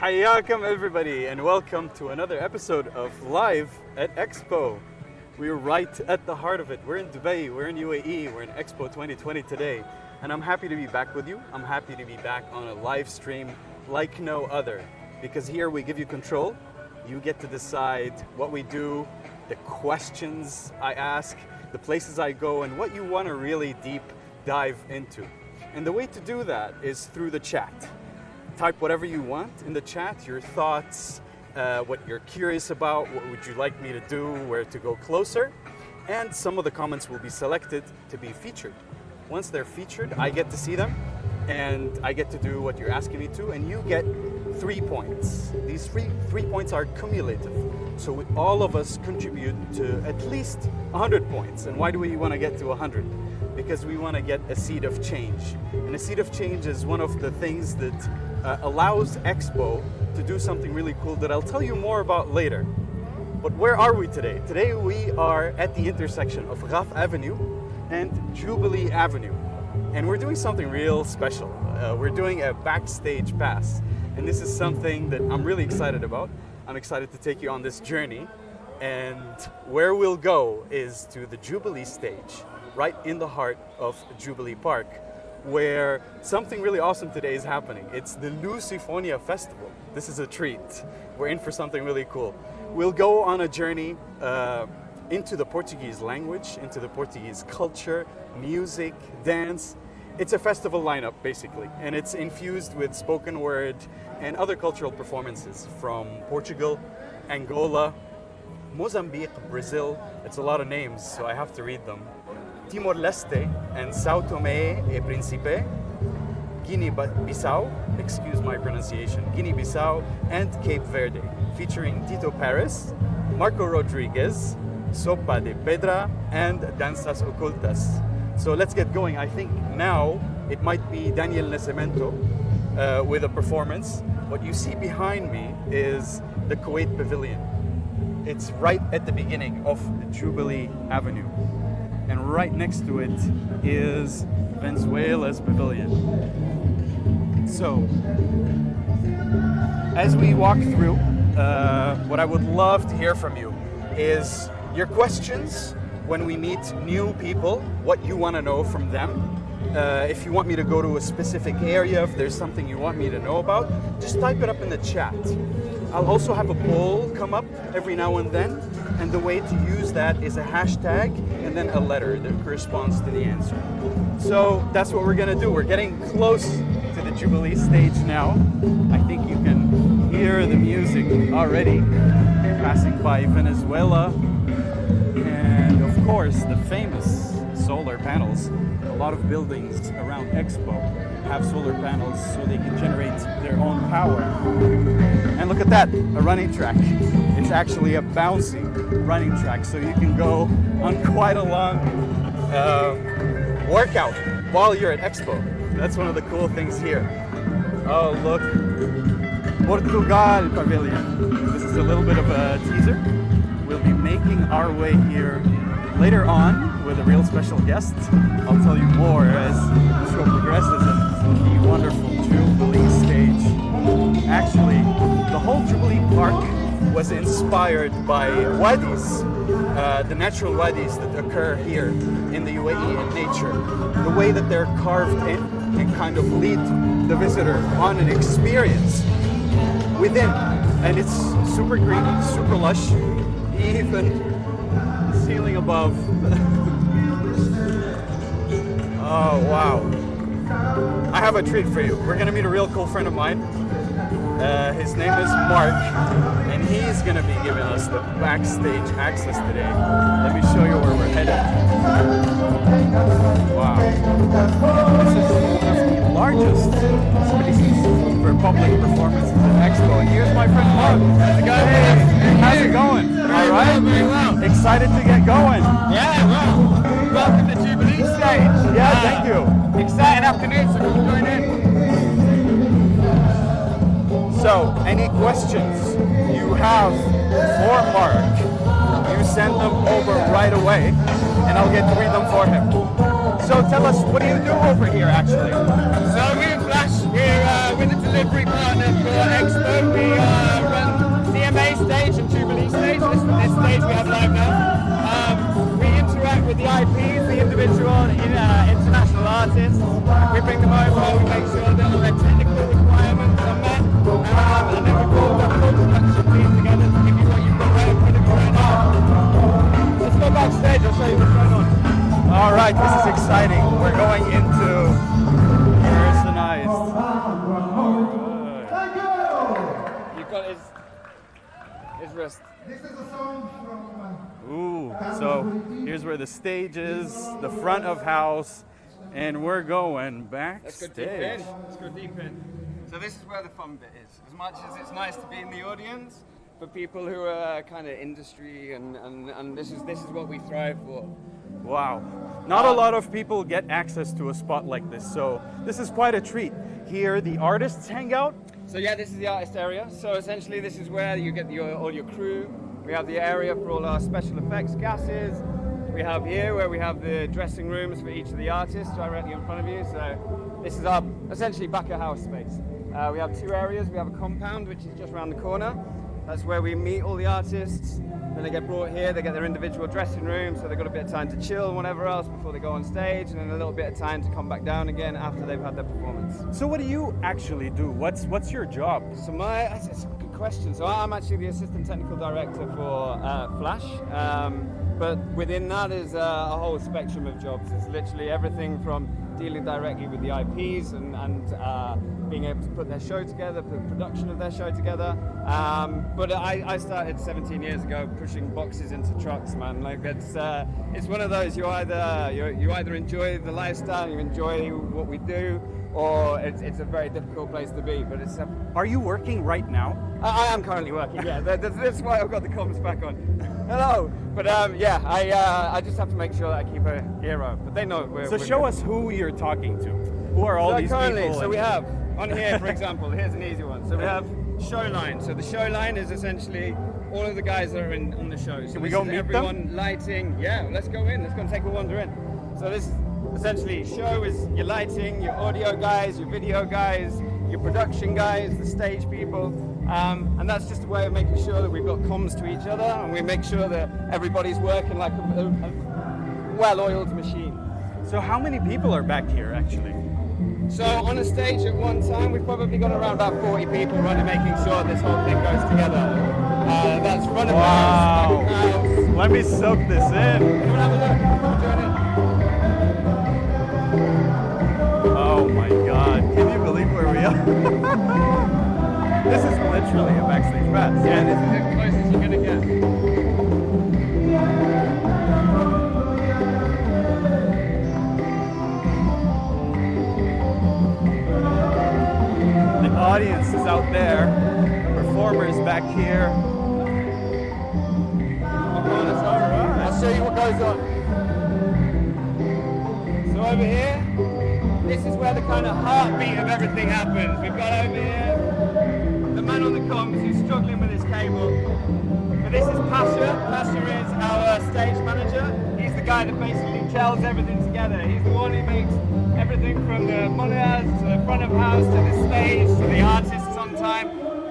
Hayakum everybody, and welcome to another episode of Live at Expo. We're right at the heart of it. We're in Dubai, we're in UAE, we're in Expo 2020 today. And I'm happy to be back with you. I'm happy to be back on a live stream like no other. Because here we give you control. You get to decide what we do, the questions I ask, the places I go, and what you want to really deep dive into. And the way to do that is through the chat. Type whatever you want in the chat, your thoughts, what you're curious about, what would you like me to do, where to go closer, and some of the comments will be selected to be featured. Once they're featured, I get to see them, and I get to do what you're asking me to, and you get 3 points. These three points are cumulative, so all of us contribute to at least 100 points. And why do we want to get to 100? Because we want to get a seed of change. And a seed of change is one of the things that allows Expo to do something really cool that I'll tell you more about later. But where are we today? Today we are at the intersection of Raf Avenue and Jubilee Avenue. And we're doing something real special. We're doing a backstage pass. And this is something that I'm really excited about. I'm excited to take you on this journey. And where we'll go is to the Jubilee stage, right in the heart of Jubilee Park, where something really awesome today is happening. It's the Lusofonia Festival. This is a treat. We're in for something really cool. We'll go on a journey into the Portuguese language, into the Portuguese culture, music, dance. It's a festival lineup, basically, and it's infused with spoken word and other cultural performances from Portugal, Angola, Mozambique, Brazil. It's a lot of names, so I have to read them. Timor-Leste and Sao Tome e Principe, Guinea-Bissau, excuse my pronunciation, Guinea-Bissau, and Cape Verde, featuring Tito Paris, Marco Rodriguez, Sopa de Pedra, and Danzas Ocultas. So let's get going. I think now it might be Daniel Nascimento with a performance. What you see behind me is the Kuwait Pavilion. It's right at the beginning of Jubilee Avenue. And right next to it is Venezuela's pavilion. So, as we walk through, what I would love to hear from you is your questions when we meet new people, what you want to know from them. If you want me to go to a specific area, if there's something you want me to know about, just type it up in the chat. I'll also have a poll come up every now and then, and the way to use that is a hashtag and then a letter that corresponds to the answer. So that's what we're gonna do. We're getting close to the Jubilee stage now. I think you can hear the music already, passing by Venezuela, and of course the famous solar panels. A lot of buildings around Expo have solar panels so they can generate their own power. And look at that, a running track. It's actually a bouncy running track, so you can go on quite a long workout while you're at Expo. That's one of the cool things here. Oh, look, Portugal Pavilion. This is a little bit of a teaser. We'll be making our way here later on with a real special guest. I'll tell you more as the show progresses and the wonderful Jubilee stage. Actually, the whole Jubilee Park was inspired by wadis, the natural wadis that occur here in the UAE in nature. The way that they're carved in and kind of lead the visitor on an experience within. And it's super green, super lush, even the ceiling above. Oh, wow. I have a treat for you. We're gonna meet a real cool friend of mine. His name is Mark, and he's gonna be giving us the backstage access today. Let me show you where we're headed. Wow. This is one of the largest spaces for public performances at Expo. And here's my friend Mark. How's it going? Hey, how's it going? All right? Very well. Excited to get going. Yeah, well, welcome to Jubilee stage. Yeah, thank you. Exciting afternoon, so come join in. So, any questions you have for Mark, you send them over right away, and I'll get to read them for him. So tell us, what do you do over here, actually? So me and Flash, we're with the delivery partner for Expo. We run CMA stage and Jubilee stage. This stage we have live now. We interact with the IPs, the individual international artists. We bring them over, we make sure that all their technical requirements are met, and then we pull the full production team together to give you what you've got right in front of you right now. Let's go backstage, I'll show you what's going on. All right, this is exciting. We're going into personalized. You've got his wrist. This is a song from... Ooh, so here's where the stage is, the front of house, and we're going Let's go deep backstage. in. Let's go deep in. So this is where the fun bit is. As much as it's nice to be in the audience, for people who are kind of industry and this is what we thrive for. Wow. Not a lot of people get access to a spot like this, so this is quite a treat. Here the artists hang out. So yeah, this is the artist area. So essentially this is where you get all your crew. We have the area for all our special effects gases. We have here where we have the dressing rooms for each of the artists directly in front of you. So this is our essentially back of house space. We have two areas. We have a compound which is just around the corner. That's where we meet all the artists. Then they get brought here, they get their individual dressing rooms, so they've got a bit of time to chill and whatever else before they go on stage, and then a little bit of time to come back down again after they've had their performance. So what do you actually do? What's your job? So that's a good question. So I'm actually the assistant technical director for Flash, but within that is a whole spectrum of jobs. It's literally everything from dealing directly with the IPs and being able to put their show together, the production of their show together. But I started 17 years ago pushing boxes into trucks, man. Like it's one of those, you either enjoy the lifestyle, you enjoy what we do, or it's a very difficult place to be. But Are you working right now? I am currently working, yeah. That's why I've got the comms back on. Hello. But yeah, I just have to make sure that I keep a ear out. But they know we're Show us who you're talking to. Who are all these people? So we have, on here for example, here's an easy one. So we have show line. So the show line is essentially all of the guys that are on the show. So Can we go meet everyone them? Lighting. Yeah, let's go in. Let's go and take a wander in. So this essentially show is your lighting, your audio guys, your video guys, your production guys, the stage people. And that's just a way of making sure that we've got comms to each other and we make sure that everybody's working like a well-oiled machine. So how many people are back here actually? So on a stage at one time, we've probably got around about 40 people running, making sure this whole thing goes together. That's front of house, back of house. Let me soak this in. Come and have a look. We're doing it. Oh my God, can you believe where we are? This is literally a backstage pass. Yeah, this is as close as you're going to get. The audience is out there, performers back here. That's all right. I'll show you what goes on. So over here, this is where the kind of heartbeat of everything happens. We've got over here the man on the comms who's struggling with his cable. But this is Pasha. Pasha is our stage manager. He's the guy that basically gels everything together. He's the one who makes everything from the monitors to the front of house to the stage to the artists on time.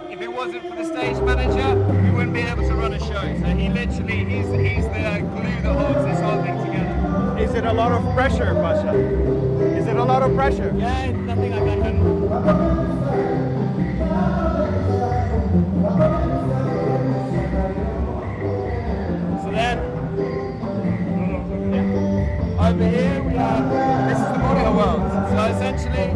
If it wasn't for the stage manager, we wouldn't be able to run a show. So he's the glue that holds this whole thing together. Is it a lot of pressure, Pasha? Is it a lot of pressure? Yeah, it's nothing like I can. So then, over here we have, this is the monitor world. So essentially,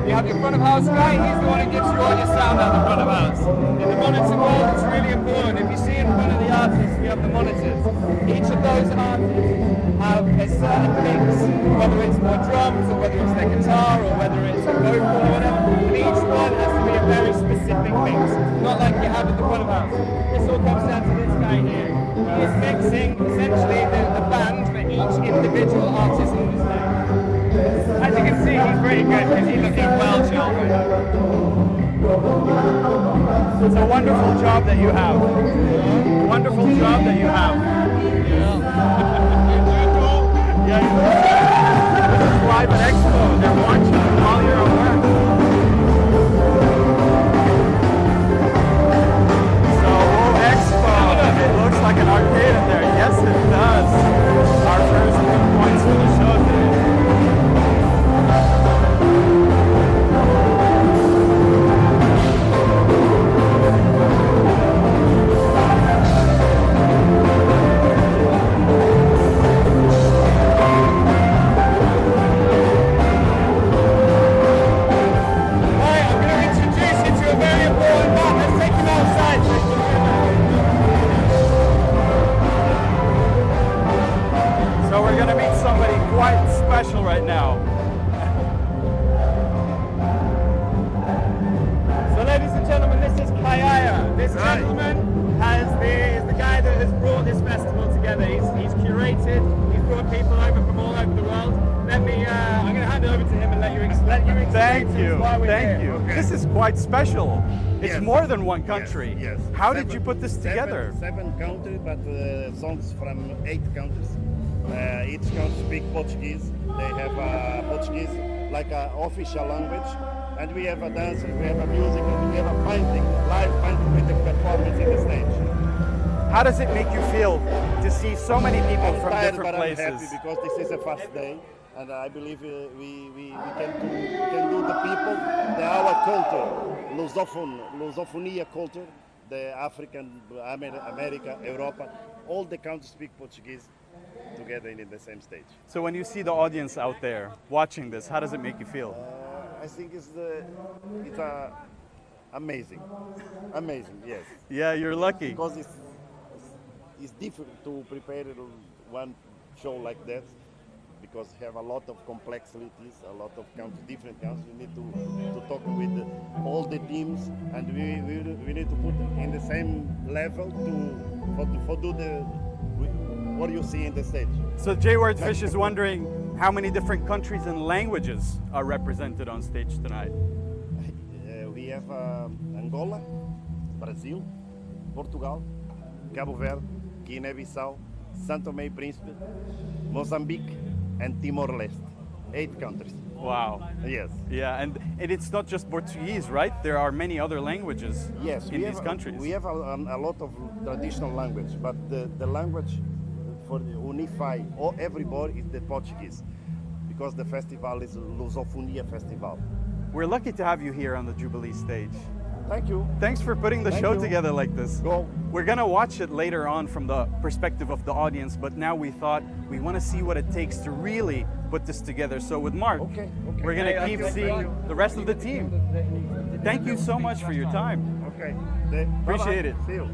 you have your front of house guy, he's the one who gives you all your sound out the front of house. In the monitor world, it's really important. If you see in front of the artists, we have the monitors. Each of those artists have a certain mix, whether it's more drums or whether it's their guitar or whether it's a vocal or whatever. And each one has to be a very specific mix, not like you have at the front of house. This all comes down to this guy here. He is mixing essentially the band for each individual artist on the stage. As you can see, he's pretty good because he's looking well chilled right now. It's a wonderful job that you have. Wonderful job that you have. Yeah. This is live at Expo. They're watching while you're at work. now. So ladies and gentlemen, this is Kayaya. This gentleman is the guy that has brought this festival together. He's curated, he's brought people over from all over the world. I'm going to hand it over to him and let you explain Thank you. why we're Thank here. you. Okay. This is quite special. It's Yes. more than one country. Yes. How did you put this together? Seven countries, but songs from 8 countries. Each country speaks Portuguese. They have Portuguese like an official language. And we have a dance, we have a music, and we have a painting, live painting with the performance in the stage. How does it make you feel to see so many people I'm from tired, different but places? I'm happy because this is a fast day. And I believe we can do the people, our culture, Lusofonia culture, the African, America, Europa, all the countries speak Portuguese together in the same stage. So when you see the audience out there watching this, how does it make you feel? I think it's amazing, yes. Yeah, you're lucky. Because it's difficult to prepare one show like that. Because have a lot of complexities, a lot of different countries. We need to talk with all the teams, and we need to put in the same level for do what you see in the stage. So J Wordfish is wondering how many different countries and languages are represented on stage tonight. We have Angola, Brazil, Portugal, Cabo Verde, Guinea-Bissau, Santo Tomé and Príncipe, Mozambique, and Timor-Leste. 8 countries. Wow. Yes. Yeah, and it's not just Portuguese, right? There are many other languages in these countries. We have a lot of traditional language, but the language for unify everybody is the Portuguese, because the festival is Lusofonia Festival. We're lucky to have you here on the Jubilee stage. Thank you. Thanks for putting the Thank show you. together like this. Go. We're gonna watch it later on from the perspective of the audience, but now we thought we want to see what it takes to really put this together. So with Mark, Okay. we're gonna keep seeing the rest of the team. Thank you so much for your time. Okay. Appreciate it. See you.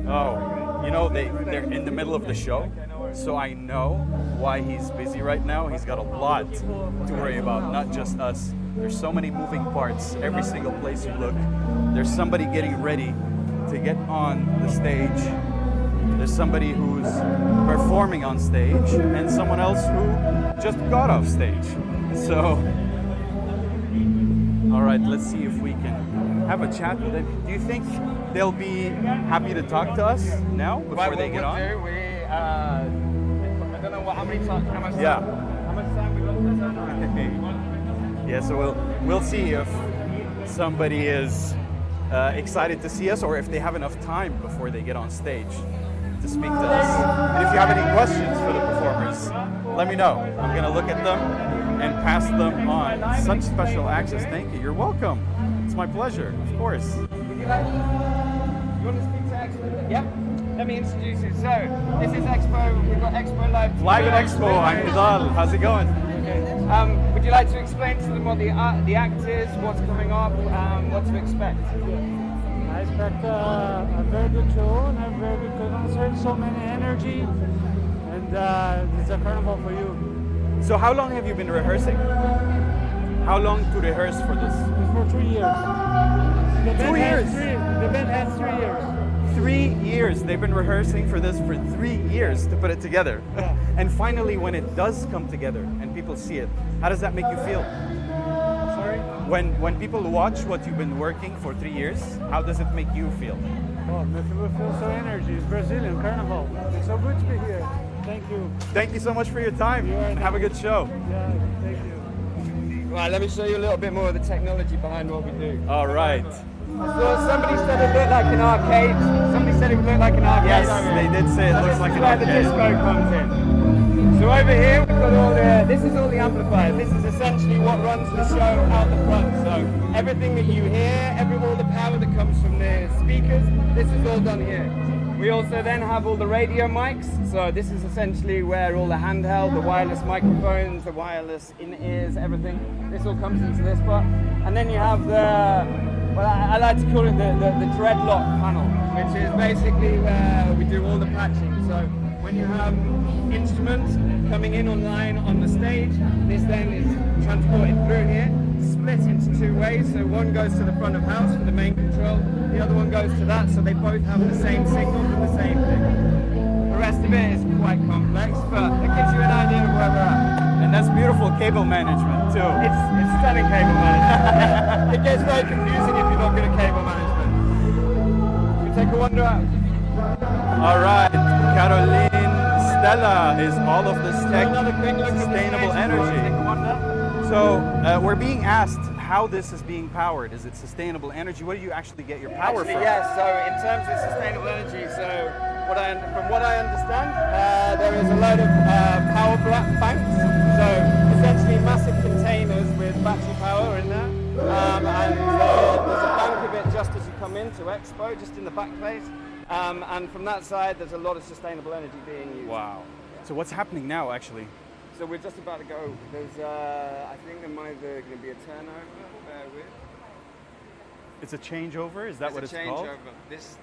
Oh, you know, they're in the middle of the show, so I know why he's busy right now. He's got a lot to worry about, not just us. There's so many moving parts every single place you look. There's somebody getting ready to get on the stage. There's somebody who's performing on stage and someone else who just got off stage. So, all right, let's see if we can have a chat with them. Do you think they'll be happy to talk to us now before they get on? I don't know how much time we got. Yeah, so we'll see if somebody is excited to see us or if they have enough time before they get on stage to speak to us. And if you have any questions for the performers, let me know. I'm going to look at them and pass them on. Such special access. Thank you. You're welcome. It's my pleasure, of course. Would you like? You want to speak to Expo? Yeah. Let me introduce you. So this is Expo. We've got Expo live. Live at Expo. I'm Vidal. How's it going? Would you like to explain to them what the act is, what's coming up, what to expect? I expect a very good show and a very good concert, so many energy, and it's a carnival for you. So how long have you been rehearsing? How long to rehearse for this? It's for 3 years. The 2 years? The band has 3 years. 3 years. They've been rehearsing for this for 3 years to put it together. Yeah. And finally, when it does come together and people see it, how does that make you feel? Sorry? When people watch what you've been working for 3 years, how does it make you feel? Oh, make people feel so energy. It's Brazilian carnival. It's so good to be here. Thank you. Thank you so much for your time. You are And have a good show. Yeah, thank you. Right, let me show you a little bit more of the technology behind what we do. All right. So somebody said it looked like an arcade. Somebody said it would look like an arcade. Yes, over they here. did say it looks like This an is where the arcade. disco comes in. So over here we've got all the, this is all the amplifiers. This is essentially what runs the show out the front. So everything that you hear, all the power that comes from the speakers, this is all done here. We also then have all the radio mics. So this is essentially where all the handheld, the wireless microphones, the wireless in-ears, everything, this all comes into this part. And then you have the, well, I like to call it the dreadlock panel, which is basically where we do all the patching. So when you have instruments coming in online on the stage. This then is transported through here, split into two ways. So one goes to the front of house for the main control, the other one goes to that, so they both have the same signal for the same thing. The rest of it is quite complex, but it gives you an idea of where we're at. And that's beautiful cable management too. It's stunning cable management. It gets very confusing if you're not good at cable management. You take a wander out. All right, Caroline Stella is all of this tech, Another quick look at the sustainable stage before we energy. take a wander. So we're being asked how this is being powered. Is it sustainable energy? Where do you actually get your power Actually, from? yes, so in terms of sustainable energy, so from what I understand, there is a load of power banks, so essentially massive containers with battery power in there, and there's a bank of it just as you come into Expo, just in the back place, and from that side there's a lot of sustainable energy being used. Wow. So what's happening now actually? So we're just about to go. There's, I think there might be going to be a turnover. Bear with. It's a changeover? Is that what it's called? This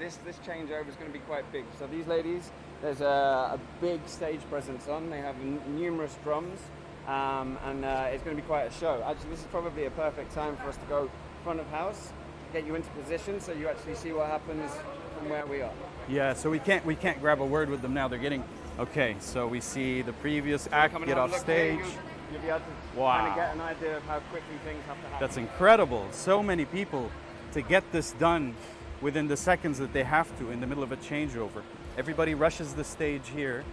changeover is going to be quite big. So these ladies, there's a big stage presence on. They have numerous drums, and it's going to be quite a show. Actually, this is probably a perfect time for us to go front of house, get you into position, so you actually see what happens from where we are. Yeah. So we can't grab a word with them now. They're getting. Okay, so we see the previous act Come and get have a off look here, stage. You'll be able to Wow. kind of get an idea of how quickly things have to happen. That's incredible. So many people to get this done within the seconds that they have to in the middle of a changeover. Everybody rushes the stage here.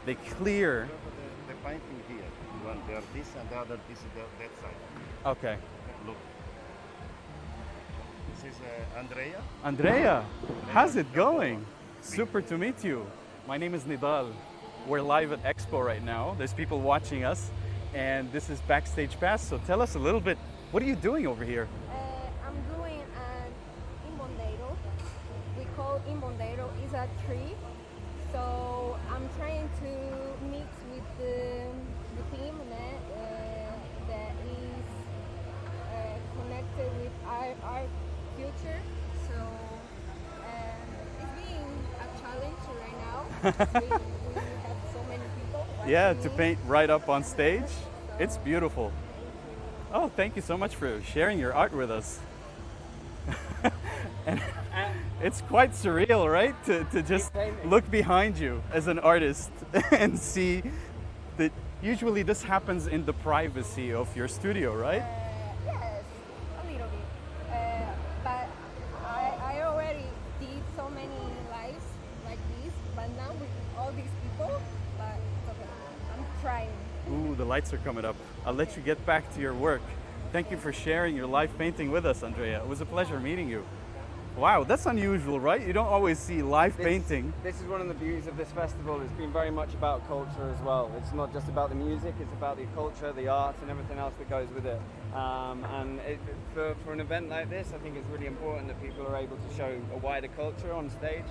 They clear. The painting here. One the artist and the other artist is that side. Okay. Look. This is Andrea. Andrea, how's it going? Super to meet you. My name is Nidal. We're live at Expo right now. There's people watching us, and this is Backstage Pass. So tell us a little bit, what are you doing over here? I'm doing an imbondeiro. We call imbondeiro is a tree. So I'm trying to mix with the theme that is connected with our future. So it's being a challenge right now. we have so many people. Yeah, watching to me. paint right up on stage. So- It's beautiful. Oh, thank you so much for sharing your art with us. And it's quite surreal, right? To just look behind you as an artist and see that usually this happens in the privacy of your studio, right? Yes, a little bit. But I already did so many lives like this, but now with all these people, but it's okay. I'm trying. Ooh, the lights are coming up. I'll let you get back to your work. Thank you for sharing your live painting with us, Andrea. It was a pleasure meeting you. Wow, that's unusual, right? You don't always see live painting. This is one of the beauties of this festival. It's been very much about culture as well. It's not just about the music, it's about the culture, the art, and everything else that goes with it. For an event like this, I think it's really important that people are able to show a wider culture on stage.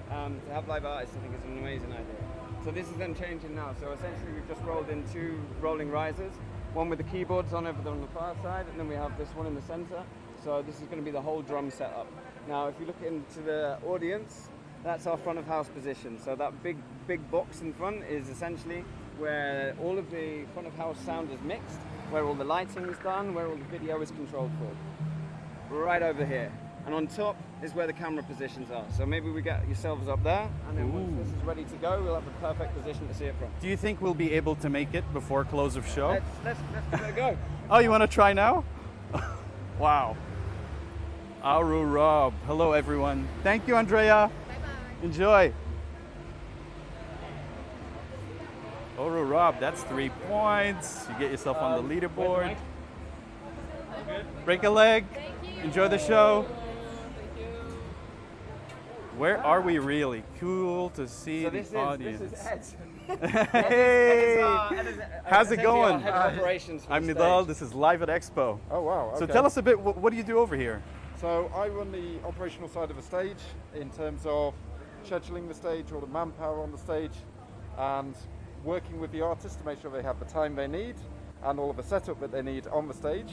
To have live artists, I think, is an amazing idea. So this is then changing now. So essentially, we've just rolled in two rolling risers, one with the keyboards on over on the far side, and then we have this one in the center. So this is going to be the whole drum setup. Now, if you look into the audience, that's our front of house position. So that big box in front is essentially where all of the front of house sound is mixed, where all the lighting is done, where all the video is controlled for. Right over here. And on top is where the camera positions are. So maybe we get yourselves up there, and then once this is ready to go, we'll have the perfect position to see it from. Do you think we'll be able to make it before close of show? Let's give it a go. Oh, you want to try now? Wow. Aru Rob. Hello, everyone. Thank you, Andrea. Bye-bye. Enjoy. Aru Rob, that's 3 points. You get yourself on the leaderboard. Break a leg. Enjoy the show. Where are we really? Cool to see So the audience. this is Ed. Hey! Ed is How's it essentially going? our head of operations for I'm the Nidal. stage. This is live at Expo. Oh wow! So okay. tell us a bit. What do you do over here? So I run the operational side of the stage in terms of scheduling the stage, all the manpower on the stage, and working with the artists to make sure they have the time they need and all of the setup that they need on the stage,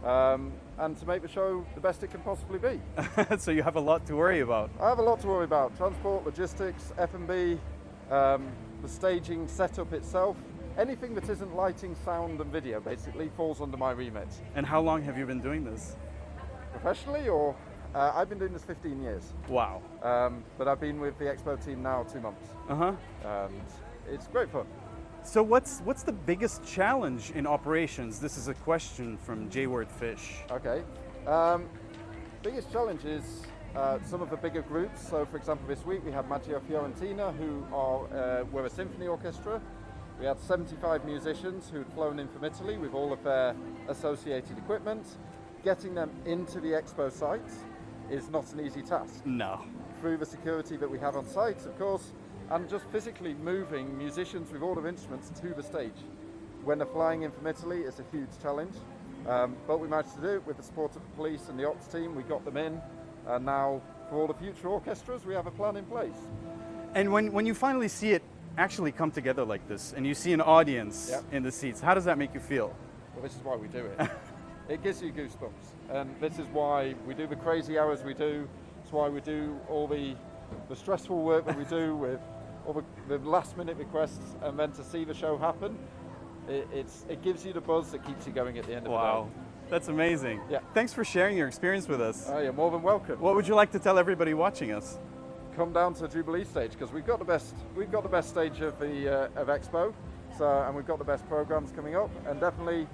and to make the show the best it can possibly be. So you have a lot to worry about. I have a lot to worry about: transport, logistics, F&B, the staging setup itself, anything that isn't lighting, sound and video basically falls under my remit. And how long have you been doing this? Professionally, or I've been doing this 15 years. Wow. But I've been with the Expo team now 2 months. Uh-huh. And it's great fun. So what's the biggest challenge in operations? This is a question from J-Word Fish. Okay. Biggest challenge is some of the bigger groups. So for example, this week we had Maggio Fiorentina, who were a symphony orchestra. We had 75 musicians who'd flown in from Italy with all of their associated equipment. Getting them into the Expo site is not an easy task. No. Through the security that we have on site, of course, and just physically moving musicians with all of instruments to the stage. When they're flying in from Italy, it's a huge challenge. But we managed to do it with the support of the police and the ops team. We got them in, and now for all the future orchestras, we have a plan in place. And when you finally see it actually come together like this, and you see an audience in the seats, how does that make you feel? Well, this is why we do it. It gives you goosebumps, and this is why we do the crazy hours we do. It's why we do all the stressful work that we do with all the last-minute requests, and then to see the show happen, it gives you the buzz that keeps you going at the end of the day. Wow, that's amazing. Yeah. Thanks for sharing your experience with us. You're more than welcome. What would you like to tell everybody watching us? Come down to the Jubilee stage, because we've got the best stage of the of Expo, and we've got the best programs coming up, and definitely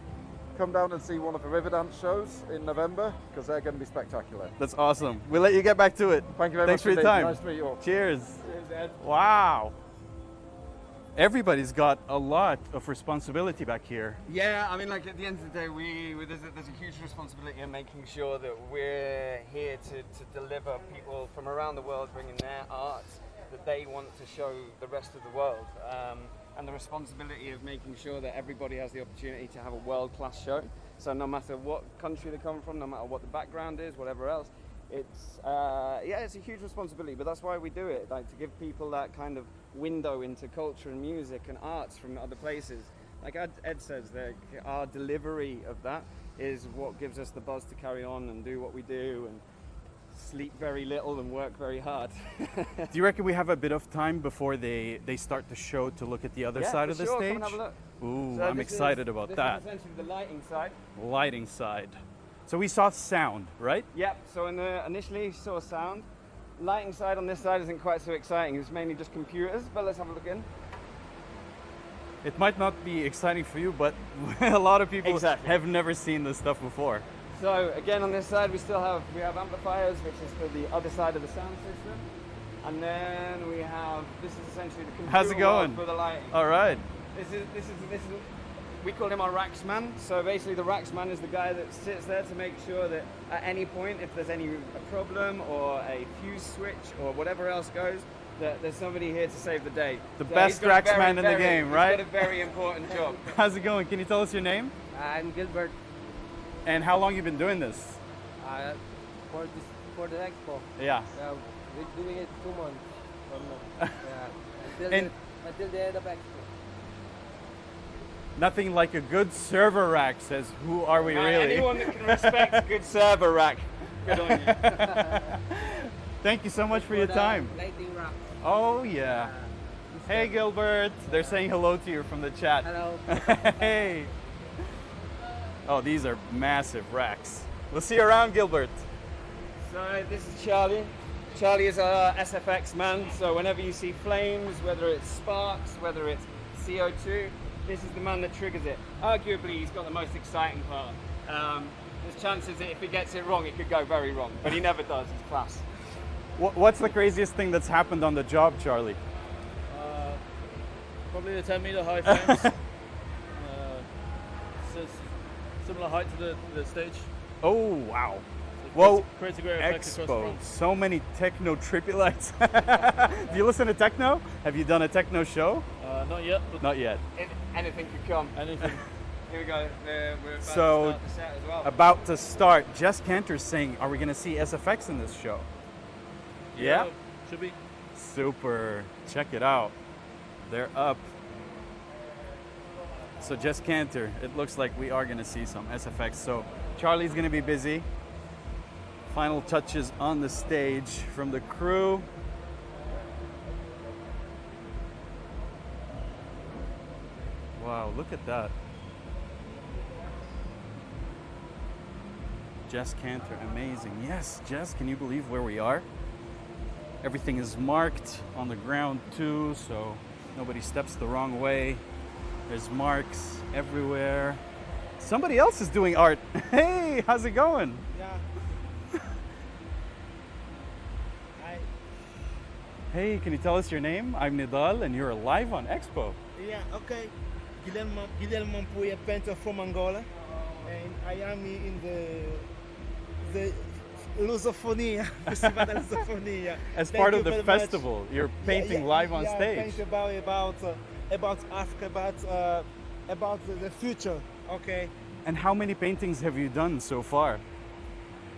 come down and see one of the river dance shows in November, because they're going to be spectacular. That's awesome. We'll let you get back to it. Thank you very Thanks much. for your time. Nice to meet you all. Cheers. Cheers, Ed. Wow. Everybody's got a lot of responsibility back here. Yeah, I mean, like at the end of the day, there's a huge responsibility in making sure that we're here to deliver people from around the world, bringing their art that they want to show the rest of the world. And the responsibility of making sure that everybody has the opportunity to have a world-class show. So no matter what country they come from, no matter what the background is, whatever else, it's a huge responsibility, but that's why we do it, like to give people that kind of window into culture and music and arts from other places. Like Ed says, our delivery of that is what gives us the buzz to carry on and do what we do and sleep very little and work very hard. Do you reckon we have a bit of time before they start the show to look at the other side of the sure. stage? Come and have a look. Ooh, So I'm this excited is- about this that. is essentially the lighting side. Lighting side. So we saw sound, right? Yep, so initially you saw sound. Lighting side on this side isn't quite so exciting. It's mainly just computers, but let's have a look in. It might not be exciting for you, but a lot of people Exactly. have never seen this stuff before. So again, on this side we have amplifiers, which is for the other side of the sound system. And then this is essentially the computer How's it going? world for the lighting. All right. This is we call him our racksman. So basically the racksman is the guy that sits there to make sure that at any point, if there's a problem or a fuse switch or whatever else goes, that there's somebody here to save the day. The So best he's got a racksman in the very- game, he's right? got a very important job. How's it going? Can you tell us your name? I'm Gilbert And how long you been doing this? for the Expo. Yeah. We're doing it 2 months from now. And- Until the end of Expo. Nothing like a good server rack, says who are we really? Anyone that can respect a good server rack, good on you. Thank you so much for your time. Lighting rack. Oh yeah. Hey Gilbert, they're saying hello to you from the chat. Hello. Hey. Oh, these are massive racks. We'll see you around, Gilbert. So this is Charlie. Charlie is our SFX man, so whenever you see flames, whether it's sparks, whether it's CO2, this is the man that triggers it. Arguably, he's got the most exciting part. There's chances that if he gets it wrong, it could go very wrong, but he never does, he's class. What's the craziest thing that's happened on the job, Charlie? Probably the 10-meter high flames. Similar height to the stage. Oh, wow. It Well, creates a great effect across the Expo, front. so many techno triplets. Do you listen to techno? Have you done a techno show? Not yet, but Not yet. Anything could come. anything. Here we go, we're about So, to start the set as well. About to start. Jess Cantor's saying, are we going to see SFX in this show? Yeah? Should be. Super. Check it out. They're up. So Jess Cantor, it looks like we are going to see some SFX. So Charlie's going to be busy. Final touches on the stage from the crew. Wow. look at that. Jess Cantor, amazing. Yes, Jess, can you believe where we are? Everything is marked on the ground too, so nobody steps the wrong way. There's marks everywhere. Somebody else is doing art. Hey, how's it going? Yeah. Hi. Hey, can you tell us your name? I'm Nidal and you're live on Expo. Yeah, okay. Guilherme Mampuia, painter from Angola. And I am in the Lusofonia Festival da Lusofonia. As Thank part you of the very much. festival, you're painting live on stage. Paint about Africa, about the future. Okay. And how many paintings have you done so far?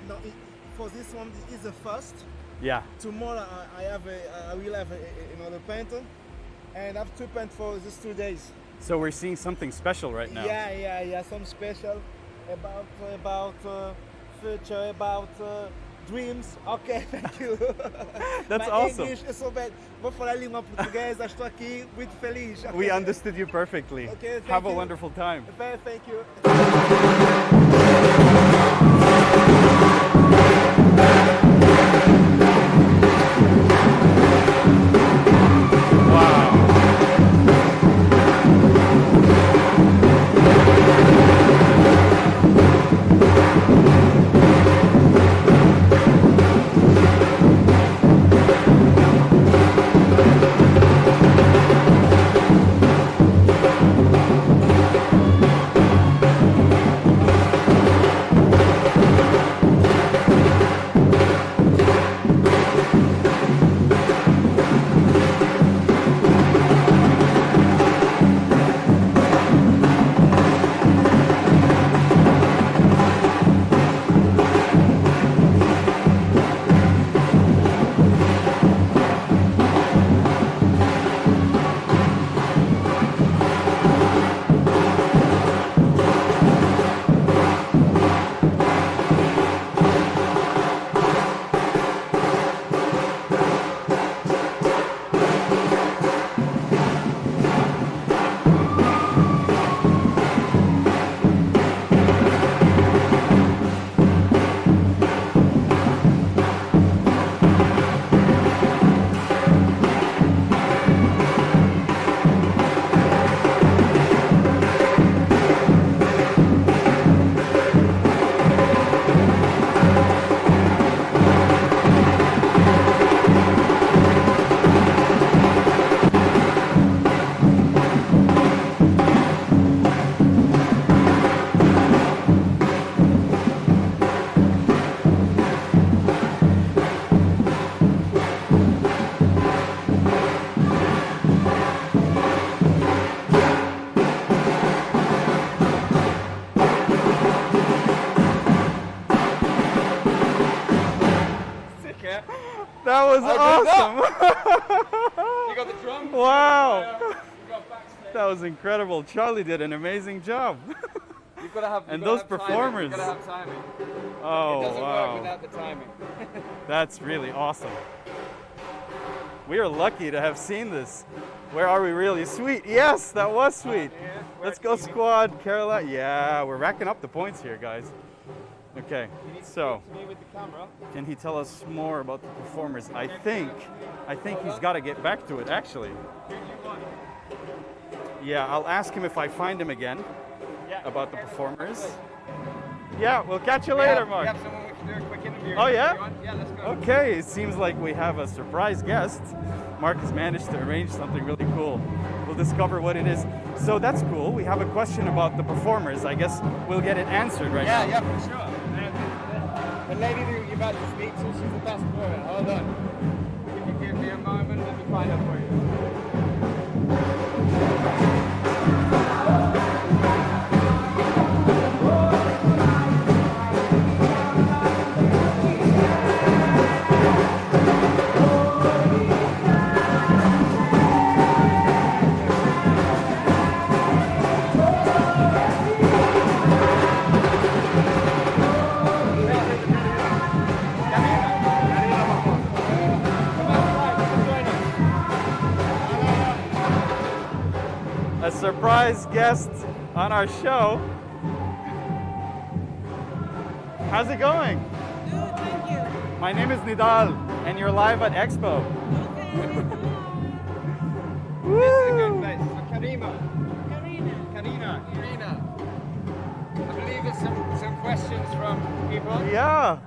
No, for this one is the first. Yeah. Tomorrow I will have another painter, and I have to paint for these 2 days. So we're seeing something special right now. Yeah, some special about future, about dreams. Ok, thank you. That's My awesome. English, eu sou bem. Vou falar língua portuguesa, estou aqui muito feliz. Okay. We understood you perfectly. Okay, thank Have a you. wonderful time. Thank you. That was awesome. You got the drum. Wow. You got Backstage. That was incredible. Charlie did an amazing job. You've got to have. And you've those got to have timing. performers. You've got to have timing. Oh, It doesn't wow. work without the timing. That's really awesome. We are lucky to have seen this. Where are we really? Sweet. Yes, that was sweet. Yeah, Let's go squad, Caroline. Yeah, we're racking up the points here, guys. Okay, so Me with the camera. can he tell us more about the performers? I think he's got to get back to it, actually. Yeah, I'll ask him if I find him again about the performers. Yeah, we'll catch you later, We Mark. have someone we can do a quick interview. Oh, yeah? If you want. Yeah, let's go. Okay, it seems like we have a surprise guest. Mark has managed to arrange something really cool. We'll discover what it is. So that's cool. We have a question about the performers. I guess we'll get it answered right now. Yeah, for sure. The lady that you're about to speak to, she's the best for it. Hold on. If you give me a moment, let me find out for you. surprise guest on our show. How's it going? Good, thank you. My name is Nidal, and you're live at Expo. This is a good place. So Karina. I believe there's some questions from people. Yeah.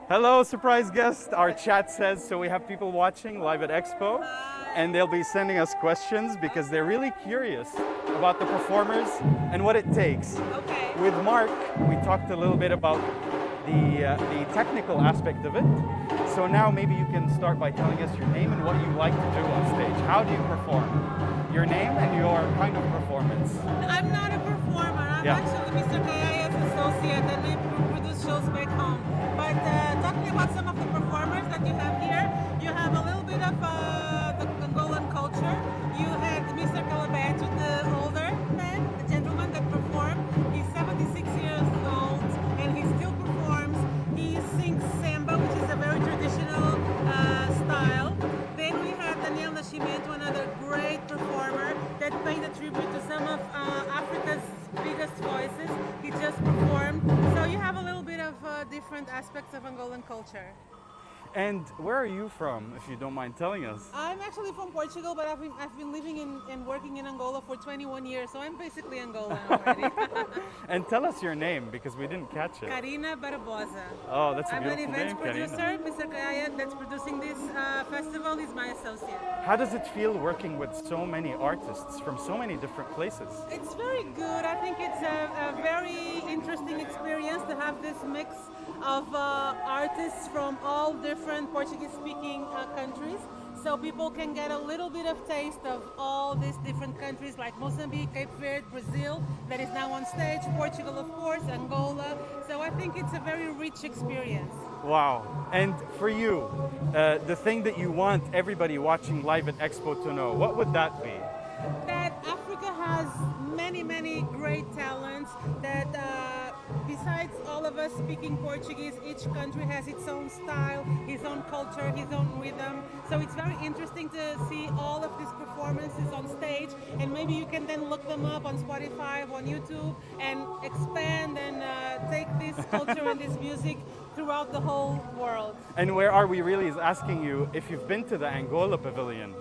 Hello, surprise guest. Our chat says so. We have people watching live at Expo, and they'll be sending us questions because they're really curious about the performers and what it takes. Okay. With Mark, we talked a little bit about the technical aspect of it. So now maybe you can start by telling us your name and what you like to do on stage. How do you perform? Your name and your kind of performance. I'm not a performer. I'm actually Mr. Kaya's associate and I produce shows back home. But talking about some of the performers that you have here, you have a little bit of the Angolan culture. You had Mr. Calabato, the older man, the gentleman that performed. He's 76 years old and he still performs. He sings samba, which is a very traditional style. Then we had Daniel Nascimento, another great performer that paid a tribute to some of Africa's biggest voices. He just performed. So you have a little bit of different aspects of Angolan culture. And where are you from, if you don't mind telling us? I'm actually from Portugal, but I've been living and working in Angola for 21 years, so I'm basically Angolan already. And tell us your name, because we didn't catch it. Karina Barbosa. Oh, that's a I'm beautiful an name, events producer. Karina. Mr. Kaya, that's producing this festival, is my associate. How does it feel working with so many artists from so many different places? It's very good. I think it's a very interesting experience to have this mix of artists from all different Portuguese-speaking countries. So people can get a little bit of taste of all these different countries like Mozambique, Cape Verde, Brazil, that is now on stage, Portugal of course, Angola. So I think it's a very rich experience. Wow. And for you, the thing that you want everybody watching live at Expo to know, what would that be? That Africa has many, many great talents, that besides all of us speaking Portuguese, each country has its own style, its own culture, its own rhythm. So it's very interesting to see all of these performances on stage, and maybe you can then look them up on Spotify, on YouTube, and expand and take this culture and this music throughout the whole world. And where are we really is asking you if you've been to the Angola Pavilion.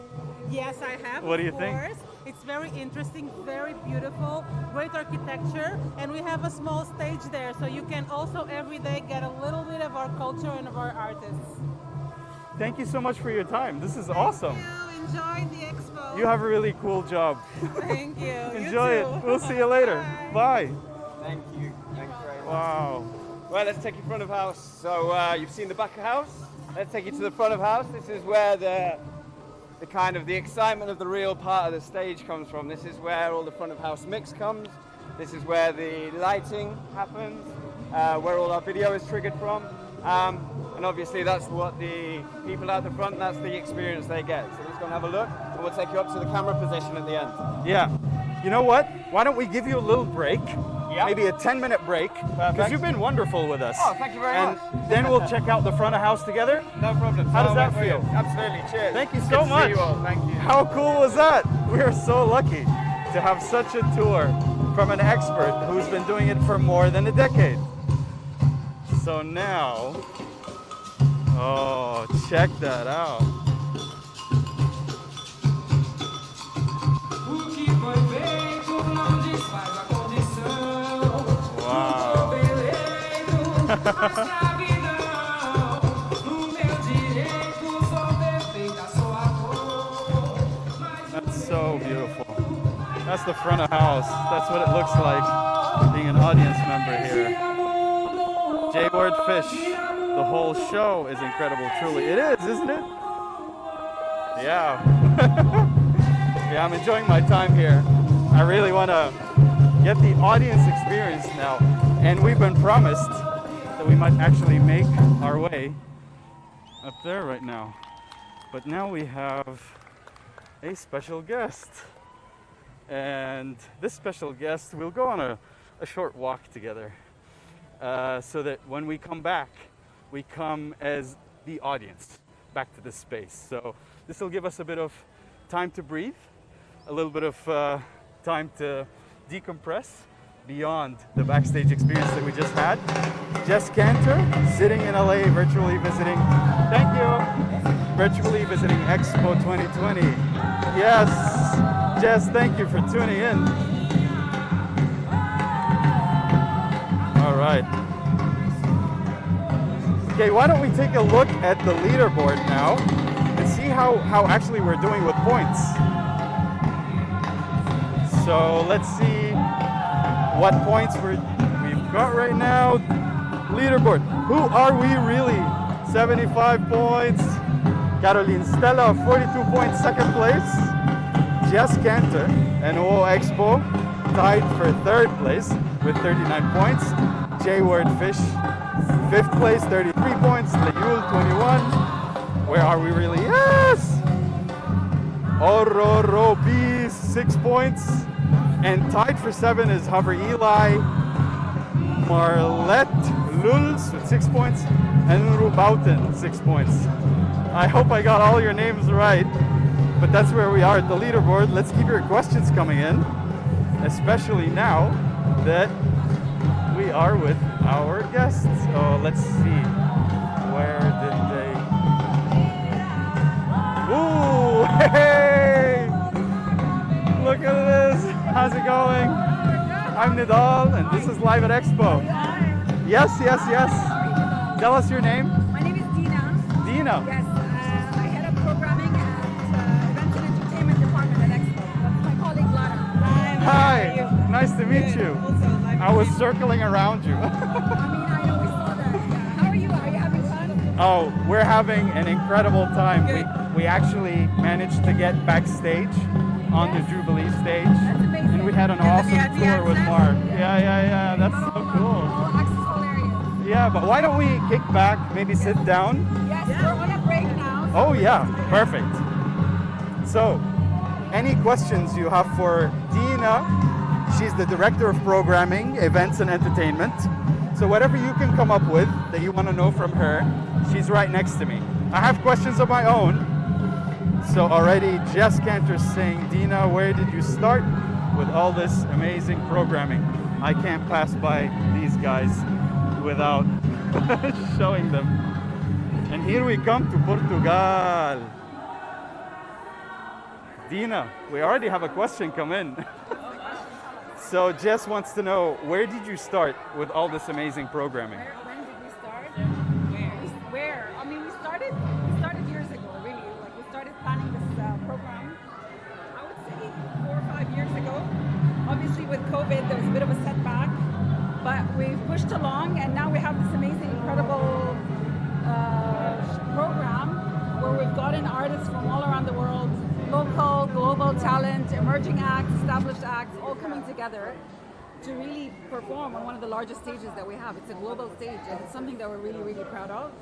Yes, I have. What do you think? It's very interesting, very beautiful, great architecture, and we have a small stage there, so you can also every day get a little bit of our culture and of our artists. Thank you so much for your time. This is awesome. Thank you. Enjoy the expo. You have a really cool job. Thank you. Enjoy it. We'll see you later. Bye. Thank you. Thank you very much. Wow. Well, let's take you front of house. So you've seen the back of house. Let's take you to the front of house. This is where the kind of the excitement of the real part of the stage comes from. This is where all the front of house mix comes. This is where the lighting happens, where all our video is triggered from. And obviously that's what the people out the front, that's the experience they get. So let's go and have a look, and we'll take you up to the camera position at the end. Yeah. You know what? Why don't we give you a little break? Yeah. Maybe a 10-minute break, because you've been wonderful with us. Oh, thank you very much. And then we'll check out the front of house together. No problem. How does that feel? Absolutely. Cheers. Thank you Good so to much. see you all. Thank you. How cool was that? We are so lucky to have such a tour from an expert who's been doing it for more than a decade. So now, oh, check that out. Wow. That's so beautiful. That's the front of house. That's what it looks like being an audience member here. J-Word Fish. The whole show is incredible, truly. It is, isn't it? Yeah. Yeah, I'm enjoying my time here. I really want to get the audience experience now. And we've been promised that we might actually make our way up there right now. But now we have a special guest. And this special guest, we'll go on a short walk together so that when we come back, we come as the audience back to this space. So this will give us a bit of time to breathe a little bit of time to decompress beyond the backstage experience that we just had. Jess Cantor, sitting in LA, virtually visiting, thank you, virtually visiting Expo 2020. Yes, Jess, thank you for tuning in. All right. Okay, why don't we take a look at the leaderboard now and see how actually we're doing with points. So let's see what points we've got right now. Leaderboard. Who are we really? 75 points. Caroline Stella, 42 points, second place. Jess Cantor and Expo tied for third place with 39 points. J Word Fish, fifth place, 33 points. Leul, 21. Where are we really? Yes! Ororo Bees, 6 points. And tied for 7 is Hover Eli, Marlette Luls with 6 points, and Rubauten, 6 points. I hope I got all your names right, but that's where we are at the leaderboard. Let's keep your questions coming in, especially now that we are with our guests. Oh, let's see. Where did they... Ooh, hey! Look at this. How's it going? I'm Nidal, and this is Live at Expo. Yes, yes, yes. Tell us your name. My name is Dina. Dina. Yes, I head up programming and events and entertainment department at Expo. That's my colleague Lara. Hi. Nice to meet you. I was circling around you. I know we saw that. How are you? Are you having fun? Oh, we're having an incredible time. We actually managed to get backstage on the Jubilee stage. That's amazing. And we had an awesome tour with Mark. Yeah. That's so cool. All hilarious. Yeah, but why don't we kick back, maybe sit down? Yes, we're on a break now. Oh yeah, perfect. So, any questions you have for Dina? She's the Director of Programming, Events and Entertainment. So whatever you can come up with that you want to know from her, she's right next to me. I have questions of my own. So already Jess Cantor's saying, Dina, where did you start with all this amazing programming? I can't pass by these guys without showing them. And here we come to Portugal. Dina, we already have a question come in. So Jess wants to know, where did you start with all this amazing programming? When did we start? Where? I mean, we started years ago, really. Like, we started planning this program, I would say 4 or 5 years ago. Obviously, with COVID, there was a bit of a setback, but we've pushed along, and now we have this amazing, incredible program where we've gotten artists from all around the world, local, global talent, emerging acts, established acts, all coming together to really perform on one of the largest stages that we have. It's a global stage, and it's something that we're really, really proud of.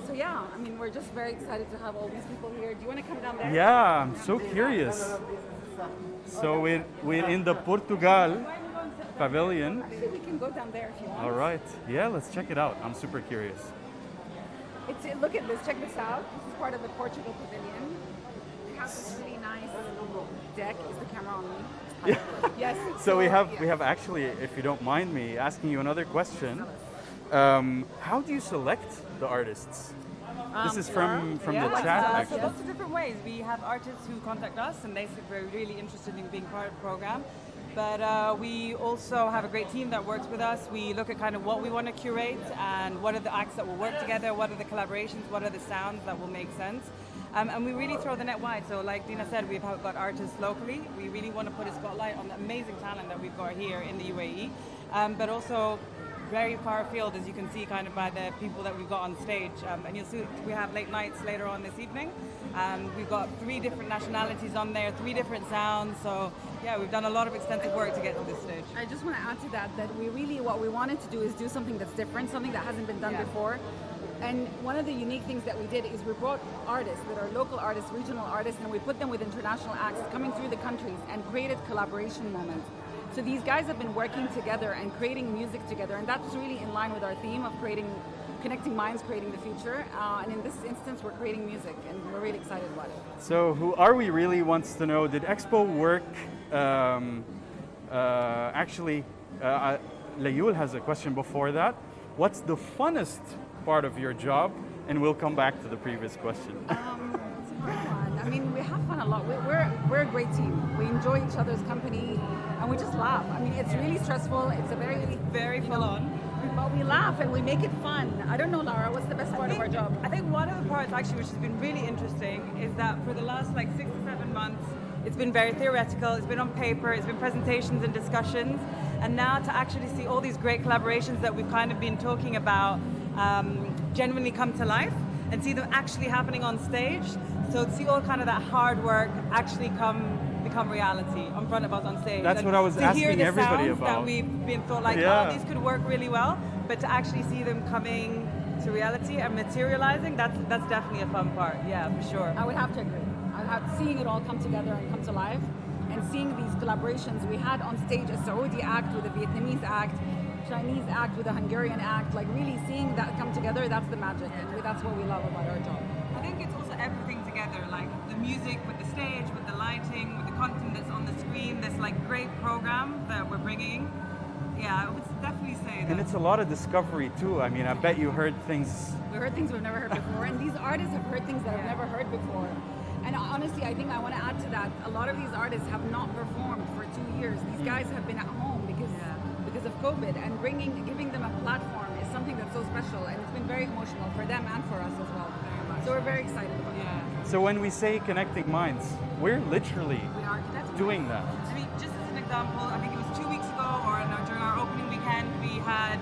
So yeah, I mean, we're just very excited to have all these people here. Do you want to come down there? Yeah, I'm so curious. So we're in the Portugal pavilion. Actually, we can go down there if you want. All right. Yeah, let's check it out. I'm super curious. Look at this. Check this out. This is part of the Portugal pavilion. We have this really nice deck. Is the camera on me? Yeah. Yes. So we have actually, if you don't mind me asking you another question, how do you select the artists? This is from the chat, actually. So lots of different ways. We have artists who contact us and they say we're really interested in being part of the program. But we also have a great team that works with us. We look at kind of what we want to curate and what are the acts that will work together, what are the collaborations, what are the sounds that will make sense. And we really throw the net wide. So like Dina said, we've got artists locally. We really want to put a spotlight on the amazing talent that we've got here in the UAE. But also very far afield, as you can see kind of by the people that we've got on stage. And you'll see we have late nights later on this evening. We've got 3 different nationalities on there, 3 different sounds. So yeah, we've done a lot of extensive work to get to this stage. I just want to add to that what we wanted to do is do something that's different, something that hasn't been done before. And one of the unique things that we did is we brought artists that are local artists, regional artists, and we put them with international acts coming through the countries and created collaboration moments. So these guys have been working together and creating music together, and that's really in line with our theme of creating connecting minds, creating the future. And in this instance, we're creating music, and we're really excited about it. So who are we really wants to know, did Expo work, actually, Layul has a question before that. What's the funnest part of your job? And we'll come back to the previous question. It's a hard one. I mean, we have fun a lot. We're a great team. We enjoy each other's company, and we just laugh. I mean, it's really stressful. It's very full on. But we laugh and we make it fun. I don't know, Laura, what's the best part of our job? I think one of the parts actually which has been really interesting is that for the last like 6 to 7 months, it's been very theoretical, it's been on paper, it's been presentations and discussions, and now to actually see all these great collaborations that we've kind of been talking about genuinely come to life and see them actually happening on stage. So to see all kind of that hard work actually become reality in front of us on stage. That's and what I was asking everybody about. that we've been thought like, oh, these could work really well, but to actually see them coming to reality and materializing, that's definitely a fun part. Yeah, for sure. I would have to agree. Seeing it all come together and come to life, and seeing these collaborations. We had on stage a Saudi act with a Vietnamese act, Chinese act with a Hungarian act, like really seeing that come together, that's the magic, and that's what we love about our job. I think it's also everything together, like the music with the stage, with the lighting, with the content that's on the screen, this like great program that we're bringing. Yeah, I would definitely say that. And it's a lot of discovery too. I mean, I bet you heard things. We heard things we've never heard before, and these artists have heard things that I've never heard before. And honestly, I think I want to add to that, a lot of these artists have not performed for 2 years. These guys have been at home because of COVID, and giving them a platform is something that's so special, and it's been very emotional for them and for us as well. Very much. So we're very excited about it. So when we say connecting minds, we're literally doing that. I mean, just as an example, I think it was 2 weeks ago, or during our opening weekend, we had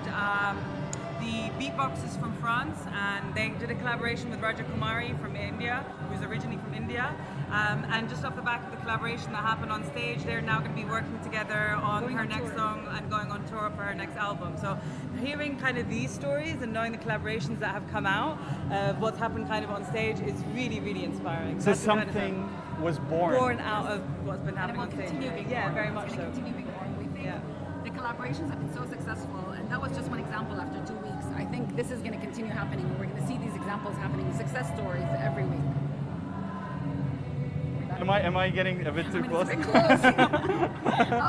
the beatboxers from France, and they did a collaboration with Raja Kumari from India, who's originally from India. And just off the back of the collaboration that happened on stage, they're now going to be working together on her next song and going on tour for her next album. So hearing kind of these stories and knowing the collaborations that have come out, what's happened kind of on stage is really, really inspiring. So something was born out of what's been happening on stage. Yeah, very much so. We think the collaborations have been so successful, and that was just one example after 2 weeks. I think this is going to continue happening. We're going to see these examples happening, success stories every week. Am I getting a bit too close? I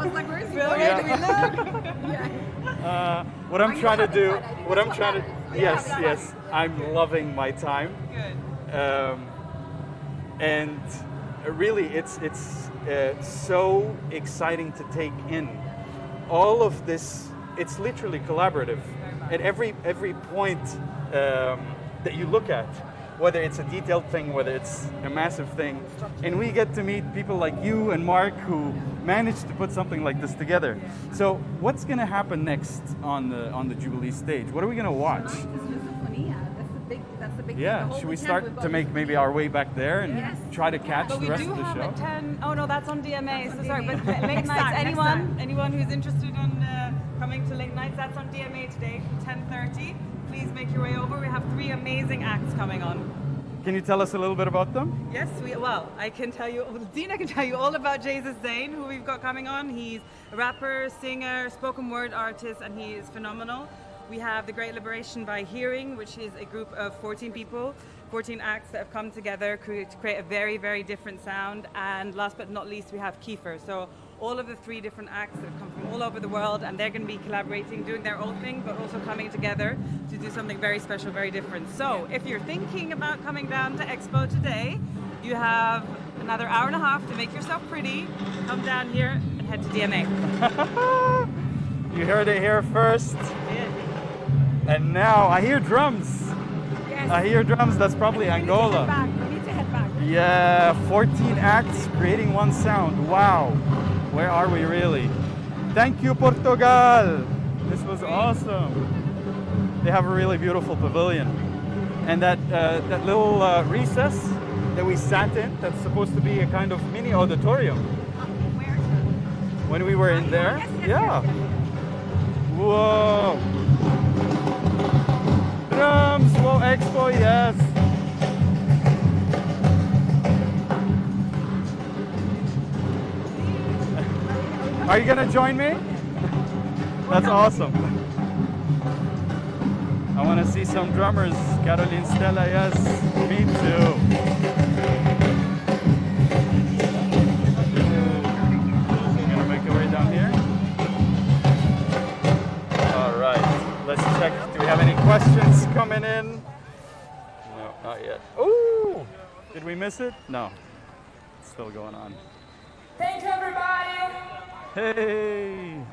was like, where is he going? Do we look? What I'm trying to do, yes, I'm loving my time. Good. And really, it's so exciting to take in all of this. It's literally collaborative at every point that you look at. Whether it's a detailed thing, whether it's a massive thing. And we get to meet people like you and Mark who managed to put something like this together. So what's going to happen next on the Jubilee stage? What are we going to watch? Lusofonia. That's the big yeah, thing. should we start to make maybe our way back there and try to catch the rest of the show? At 10, oh no, that's on DMA, so sorry, but late Next nights, time. anyone who's interested in coming to late nights, that's on DMA today from 10:30. Please make your way over. We have 3 amazing acts coming on. Can you tell us a little bit about them? Yes, I can tell you, Dina can tell you all about Jesus Zain, who we've got coming on. He's a rapper, singer, spoken word artist, and he is phenomenal. We have The Great Liberation by Hearing, which is a group of 14 people, 14 acts that have come together to create a very, very different sound. And last but not least, we have Kiefer. So all of the 3 different acts that come from all over the world, and they're going to be collaborating, doing their own thing, but also coming together to do something very special, very different. So if you're thinking about coming down to Expo today, you have another hour and a half to make yourself pretty. Come down here and head to DMA. You heard it here first. And now I hear drums. Yes. I hear drums. That's probably Angola. We need to head back. Yeah, 14 acts creating one sound. Wow. Where are we really? Thank you, Portugal. This was awesome. They have a really beautiful pavilion. And that little recess that we sat in, that's supposed to be a kind of mini auditorium. Where? When we were in there? Yes. Whoa. Drums, whoa, Expo, yes. Are you gonna join me? That's awesome. I want to see some drummers. Caroline, Stella, yes. Me too. We're gonna make our way down here. All right, let's check. Do we have any questions coming in? No, not yet. Ooh, did we miss it? No, it's still going on. Thank you, everybody. Hey.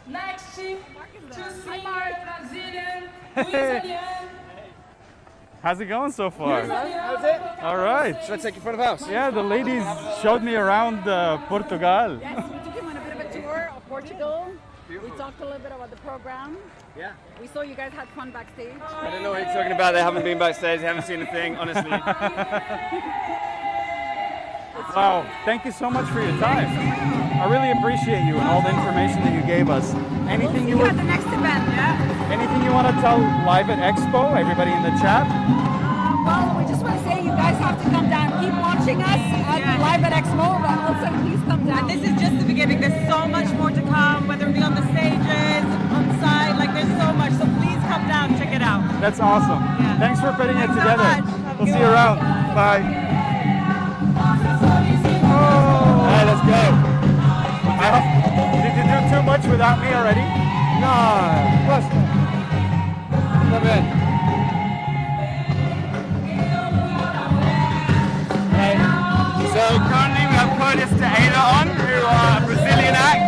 Next to singer Brazilian, Hey. How's it going so far? How's it? All right. Should I take you front of house? Yeah, the ladies showed me around Portugal. Yes, we took him on a bit of a tour of Portugal. We talked a little bit about the program. Yeah. We saw you guys had fun backstage. I don't know what you're talking about. They haven't been backstage. They haven't seen a thing, honestly. Wow, thank you so much for your time. I really appreciate you and all the information that you gave us. Anything you at the next event, yeah? Anything you want to tell live at Expo, everybody in the chat? Well, we just want to say you guys have to come down. Keep watching us live at Expo, but also please come down. And this is just the beginning. There's so much more to come, whether it be on the stages, on site, like there's so much. So please come down, check it out. That's awesome. Yeah. Thanks for putting it Thanks so together. much. We'll see you around. Bye. Hey, let's go. Did you do too much without me already? No, of course not. Come in. Hey. So currently we have Curtis to Ada on, who are a Brazilian act,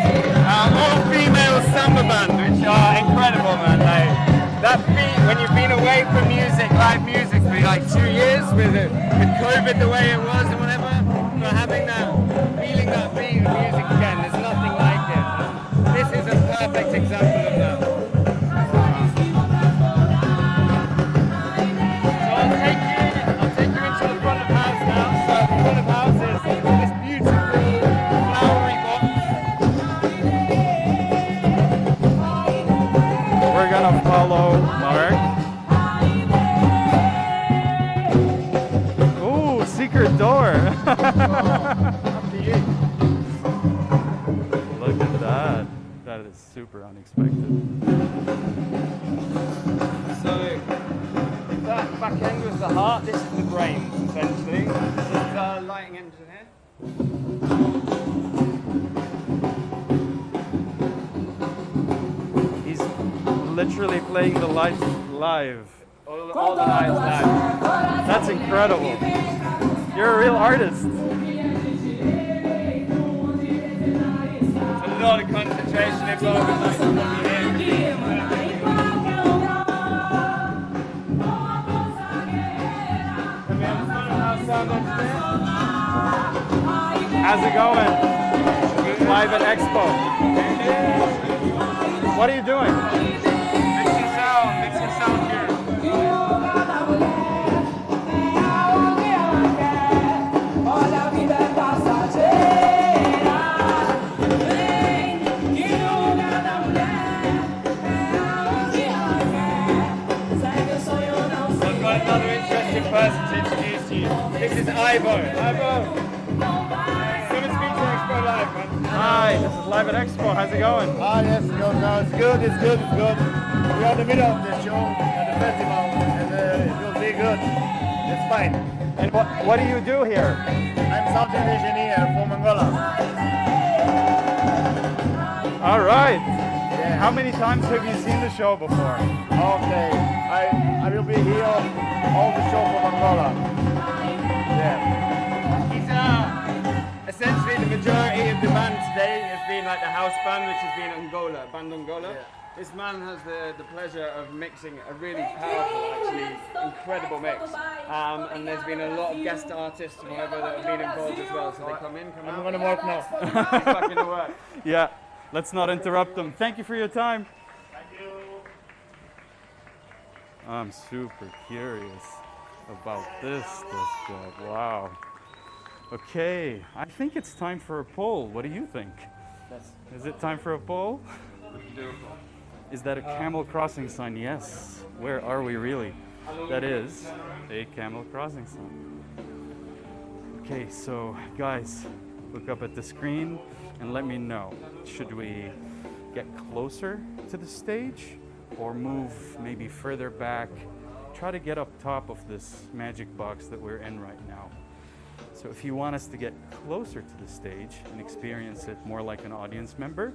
all-female samba band, which are incredible, man. Like, that beat, when you've been away from music, live music, for like 2 years with COVID the way it was and whatever, but having that, feeling that beat of music again, there's nothing like it. This is a perfect example of that. So I'll take you into the front of house now. So the front of house is this beautiful flowery box. We're gonna follow Mark. Ooh, secret door. Up to you. Look at that. That is super unexpected. So if that back end was the heart, this is the brains, essentially. This is our lighting engine here. He's literally playing the lights live. All the lights live. That's incredible. You're a real artist. A lot of concentration involved in like How's it going? Live at Expo. What are you doing? Mixing sound here. I've got another interesting person to introduce to you. This is Ivo. Ivo, come and speak to Expo Live, man. Hi, this is Live at Expo. How's it going? Ah, yes, no, it's good. We are in the middle of the show at the festival, and it will be good. It's fine. And what do you do here? I'm sound engineer from Angola. All right. Yeah. How many times have you seen the show before? Okay, I will be here all the show from Angola. Yeah. He's essentially the majority of the band today has been like the house band, which has been Angola, Band Angola. Yeah. This man has the pleasure of mixing a really powerful, actually incredible mix. And there's been a lot of guest artists and whatever that have been involved as well. So they come in, come out. I'm gonna work now. He's back in the work. Yeah, let's not interrupt them. Thank you for your time. Thank you. I'm super curious about this job. Wow. Okay, I think it's time for a poll. What do you think? Is it time for a poll? Is that a camel crossing sign? Yes. Where are we really? That is a camel crossing sign. Okay, so guys, look up at the screen and let me know. Should we get closer to the stage or move maybe further back. Try to get up top of this magic box that we're in right now. So if you want us to get closer to the stage and experience it more like an audience member,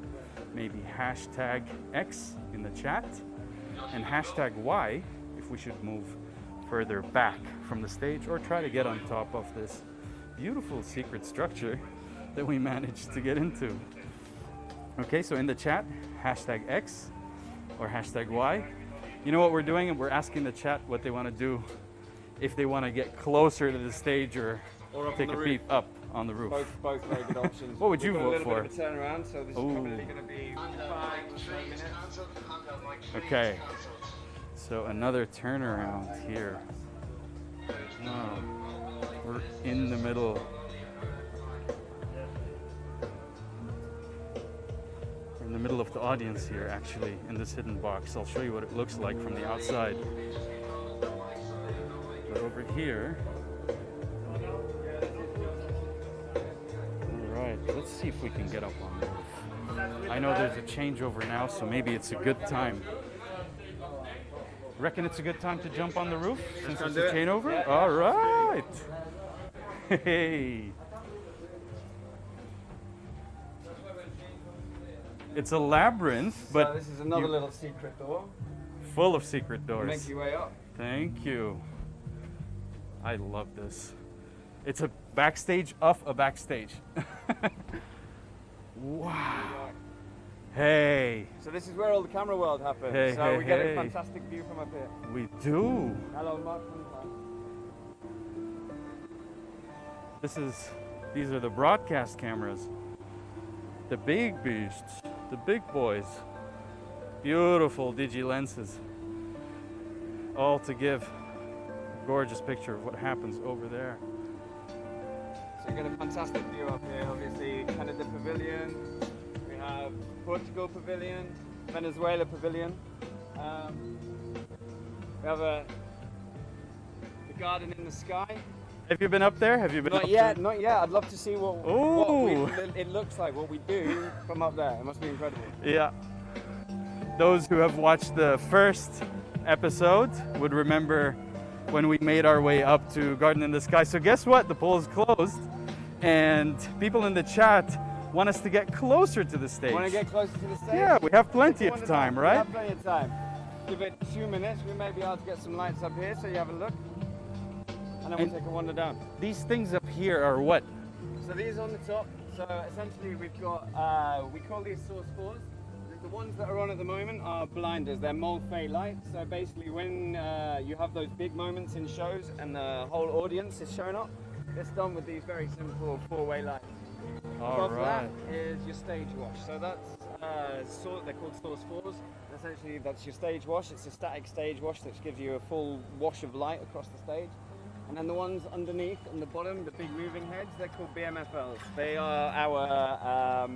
maybe hashtag X in the chat and hashtag Y if we should move further back from the stage, or try to get on top of this beautiful secret structure that we managed to get into. Okay, so in the chat, hashtag X or hashtag Y. You know what we're doing? And we're asking the chat what they want to do, if they want to get closer to the stage or take a peep up on the roof. Both very good options. What would you vote for? A little bit of a turnaround, so this is probably going to be 5 to 10 minutes. Okay, so another turnaround here. Wow. We're in the middle. We're in the middle of the audience here, actually, in this hidden box. I'll show you what it looks like from the outside. But over here, all right, let's see if we can get up on the roof. I know there's a changeover now, so maybe it's a good time. Reckon it's a good time to jump on the roof since it's a changeover? Yeah. All right. Hey. It's a labyrinth, but so this is another little secret door. Full of secret doors. Make your way up. Thank you. I love this. It's a backstage of a backstage. Wow. Hey. So this is where all the camera world happens. Hey, so hey, we get hey. a fantastic view from up here. We do. Hello, Mark. These are the broadcast cameras. The big beasts, the big boys. Beautiful digi lenses. All to give a gorgeous picture of what happens over there. So you get a fantastic view up here. Obviously, Canada Pavilion. We have Portugal Pavilion, Venezuela Pavilion. We have the garden in the sky. Have you been up there? Have you been Not yet, not yet. I'd love to see what it looks like, what we do from up there. It must be incredible. Yeah. Those who have watched the first episode would remember when we made our way up to Garden in the Sky. So guess what? The poll is closed, and people in the chat want us to get closer to the stage. Want to get closer to the stage? Yeah, we have plenty of time, right? We have plenty of time. Give it 2 minutes. We may be able to get some lights up here so you have a look. And then we'll take a wander down. These things up here are what? So these on the top. So essentially we've got, we call these source 4s. The ones that are on at the moment are blinders. They're Mulfey lights. So basically when you have those big moments in shows and the whole audience is showing up, it's done with these very simple 4-way lights. Above that is your stage wash. So that's, they're called source 4s. Essentially that's your stage wash. It's a static stage wash that gives you a full wash of light across the stage. And then the ones underneath on the bottom, the big moving heads, they're called BMFLs. They are our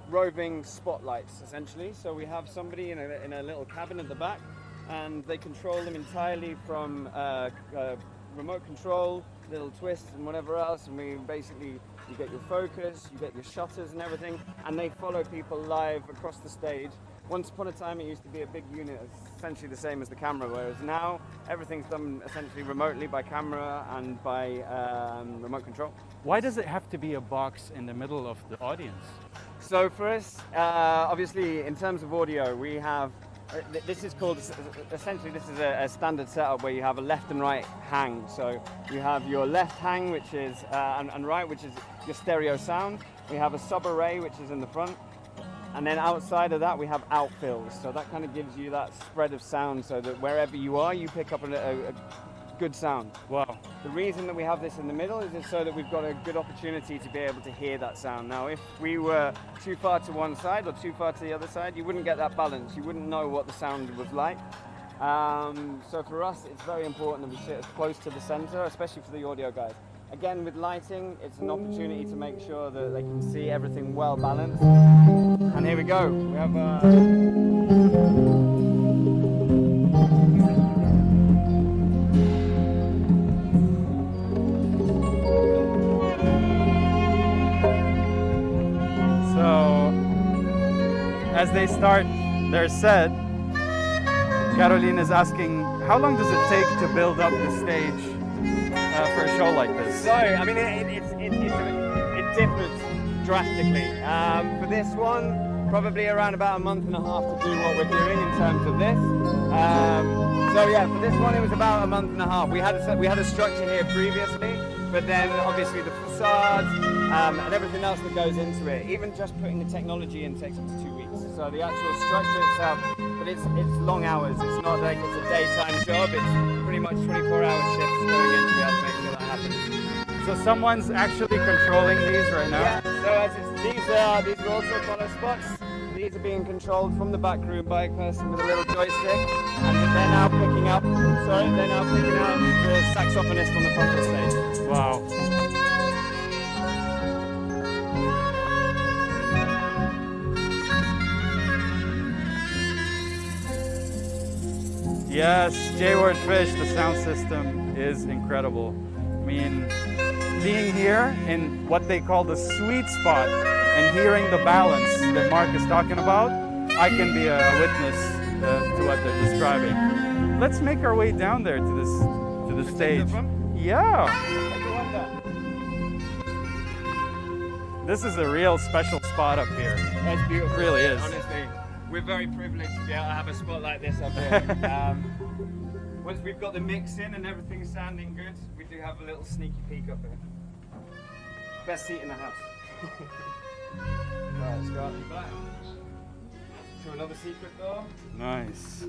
roving spotlights, essentially. So we have somebody in a little cabin at the back, and they control them entirely from remote control, little twists and whatever else. And we basically, you get your focus, you get your shutters and everything, and they follow people live across the stage. Once upon a time, it used to be a big unit, essentially the same as the camera, whereas now everything's done essentially remotely by camera and by remote control. Why does it have to be a box in the middle of the audience? So for us, obviously, in terms of audio, we have, this is called, essentially this is a standard setup where you have a left and right hang. So you have your left hang, which is, and right, which is your stereo sound. We have a sub-array, which is in the front. And then outside of that, we have outfills. So that kind of gives you that spread of sound so that wherever you are, you pick up a good sound. Wow. The reason that we have this in the middle is so that we've got a good opportunity to be able to hear that sound. Now, if we were too far to one side or too far to the other side, you wouldn't get that balance. You wouldn't know what the sound was like. So for us, it's very important that we sit as close to the center, especially for the audio guys. Again, with lighting, it's an opportunity to make sure that they can see everything well balanced. And here we go. We have So, as they start their set, Caroline is asking, how long does it take to build up the stage for a show like this? So, I mean, it differs drastically. For this one, probably around about a month and a half to do what we're doing in terms of this. So yeah, for this one it was about a month and a half. We had a structure here previously, but then obviously the facades and everything else that goes into it. Even just putting the technology in takes up to 2 weeks. So the actual structure itself, but it's long hours. It's not like it's a daytime job. It's pretty much 24-hour shifts going in to be able to make sure that happens. So someone's actually controlling these right now? Yeah, so these are also color spots. These are being controlled from the back room by a person with a little joystick, and they're now picking up the saxophonist on the front of the stage. Wow. Yes, J-Word Fish, the sound system is incredible. I mean, being here in what they call the sweet spot and hearing the balance that Mark is talking about, I can be a witness to what they're describing. Let's make our way down there to the stage. Yeah. This is a real special spot up here. It's beautiful. It really is. Honestly, we're very privileged to be able to have a spot like this up here. Once we've got the mix in and everything's sounding good, we do have a little sneaky peek up here. Best seat in the house. Right, let's go out the back to another secret door. Nice.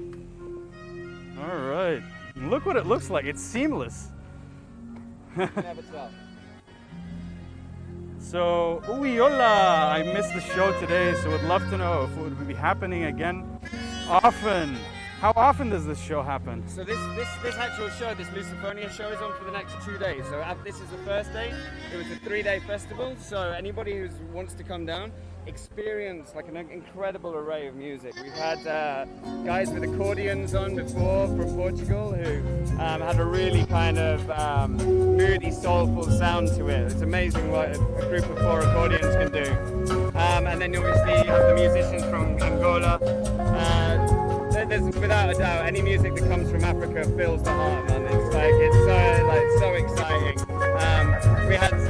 All right. Look what it looks like. It's seamless. Never tell. So, hola! I missed the show today, so would love to know if it would be happening again often. How often does this show happen? So this actual show, this Lusofonia show, is on for the next 2 days. So this is the first day. It was a 3-day festival. So anybody who wants to come down, experience like an incredible array of music. We've had guys with accordions on before from Portugal who had a really kind of moody, soulful sound to it. It's amazing what a group of 4 accordions can do. And then obviously you have the musicians from Angola. There's without a doubt any music that comes from Africa fills the heart, man. It's so exciting.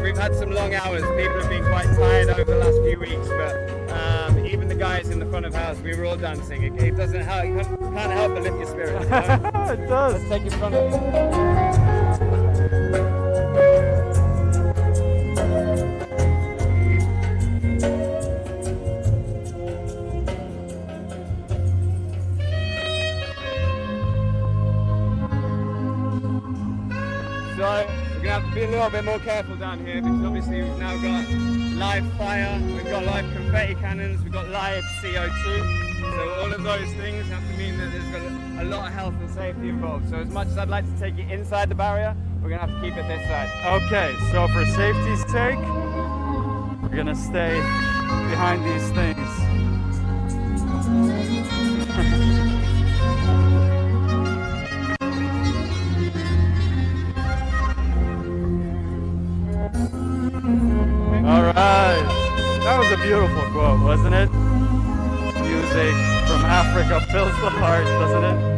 We've had some long hours. People have been quite tired over the last few weeks, but even the guys in the front of house, we were all dancing. It doesn't help. You can't help but lift your spirits. You know? It does. Let's take it front of So we're going to have to be a little bit more careful down here because obviously we've now got live fire, we've got live confetti cannons, we've got live CO2. So all of those things have to mean that there's got a lot of health and safety involved. So as much as I'd like to take it inside the barrier, we're going to have to keep it this side. Okay, so for safety's sake, we're going to stay behind these things. All right, that was a beautiful quote, wasn't it? Music from Africa fills the heart, doesn't it?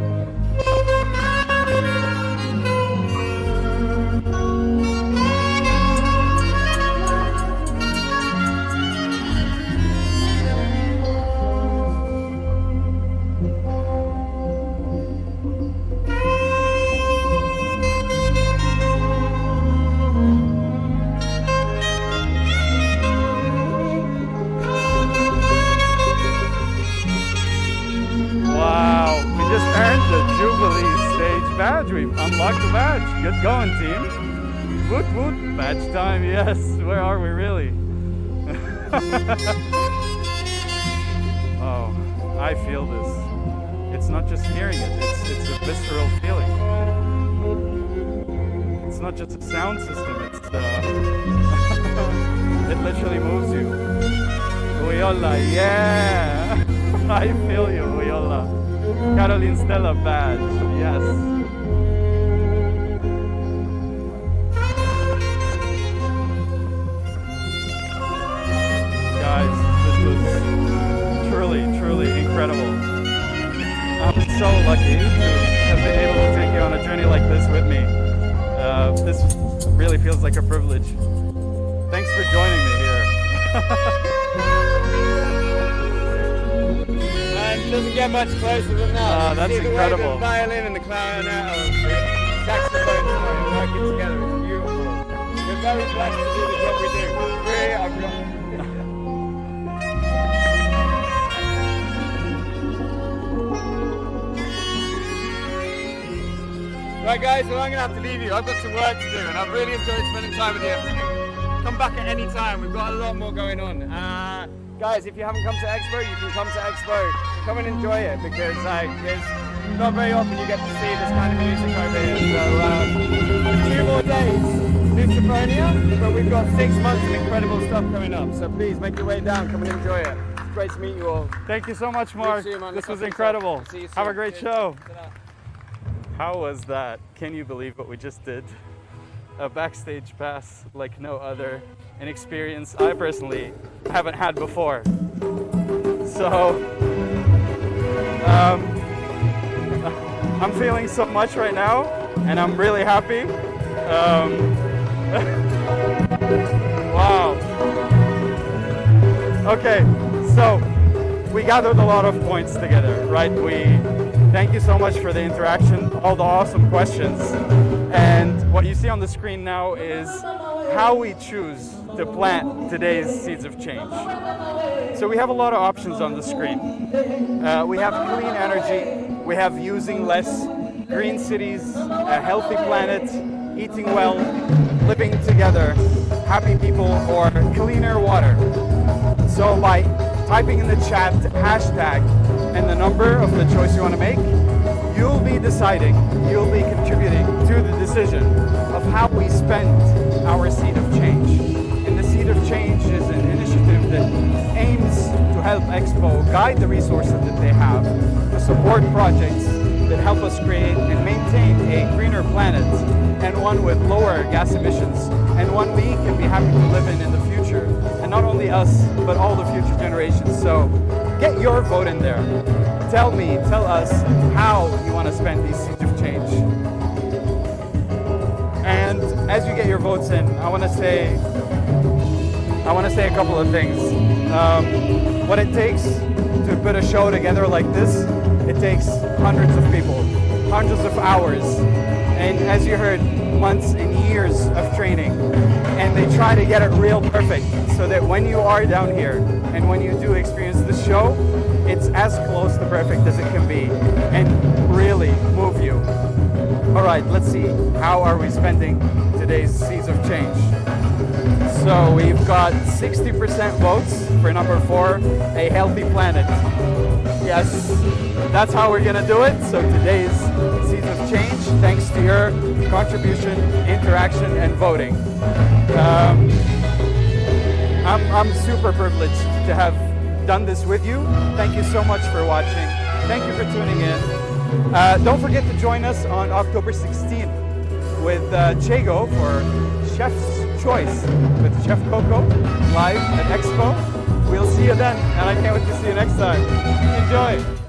The Jubilee stage badge. We've unlocked the badge. Good going, team. Woot woot. Badge time, yes. Where are we really? Oh, I feel this. It's not just hearing it, it's a visceral feeling. It's not just a sound system, it's it literally moves you. Uyola, yeah! I feel you, Uyola. Caroline Stella badge, yes. Guys, this was truly, truly incredible. so lucky to have been able to take you on a journey like this with me. This really feels like a privilege. Thanks for joining me here. And it doesn't get much closer than that. That's See the way incredible. the violin and the clarinet or the saxophone working together. It's beautiful. We're very blessed to do the job we do. We are Right guys, well I'm going to have to leave you. I've got some work to do and I've really enjoyed spending time with you. Come back at any time, we've got a lot more going on. Guys, if you haven't come to Expo, you can come to Expo. Come and enjoy it because it's not very often you get to see this kind of music over here. So 2 more days, Lusofonia, but we've got 6 months of incredible stuff coming up. So please make your way down, come and enjoy it. It's great to meet you all. Thank you so much, Mark. This was incredible. Have a great show. How was that? Can you believe what we just did? A backstage pass like no other, an experience I personally haven't had before. So, I'm feeling so much right now, and I'm really happy. Wow. Okay, so we gathered a lot of points together, right? Thank you so much for the interaction, all the awesome questions. And what you see on the screen now is how we choose to plant today's seeds of change. So we have a lot of options on the screen. We have clean energy, we have using less, green cities, a healthy planet, eating well, living together, happy people, or cleaner water. So by typing in the chat hashtag and the number of the choice you want to make, you'll be deciding, you'll be contributing to the decision of how we spend our seed of change. And the seed of change is an initiative that aims to help Expo guide the resources that they have to support projects that help us create and maintain a greener planet, and one with lower gas emissions, and one we can be happy to live in the future. And not only us, but all the future generations. So get your vote in there. Tell us how you want to spend these seeds of change. And as you get your votes in, I want to say a couple of things. What it takes to put a show together like this, it takes hundreds of people, hundreds of hours, and as you heard, months and years of training. And they try to get it real perfect so that when you are down here and when you do experience the show, it's as close to perfect as it can be and really move you. All right, let's see. How are we spending today's seeds of change? So we've got 60% votes for number 4, a healthy planet. Yes, that's how we're gonna do it. So today's seeds of change, thanks to your contribution, interaction, and voting. I'm super privileged to have done this with you. Thank you so much for watching. Thank you for tuning in. Don't forget to join us on October 16th with Chego for Chef's Choice with Chef Coco live at Expo. We'll see you then, and I can't wait to see you next time. Enjoy!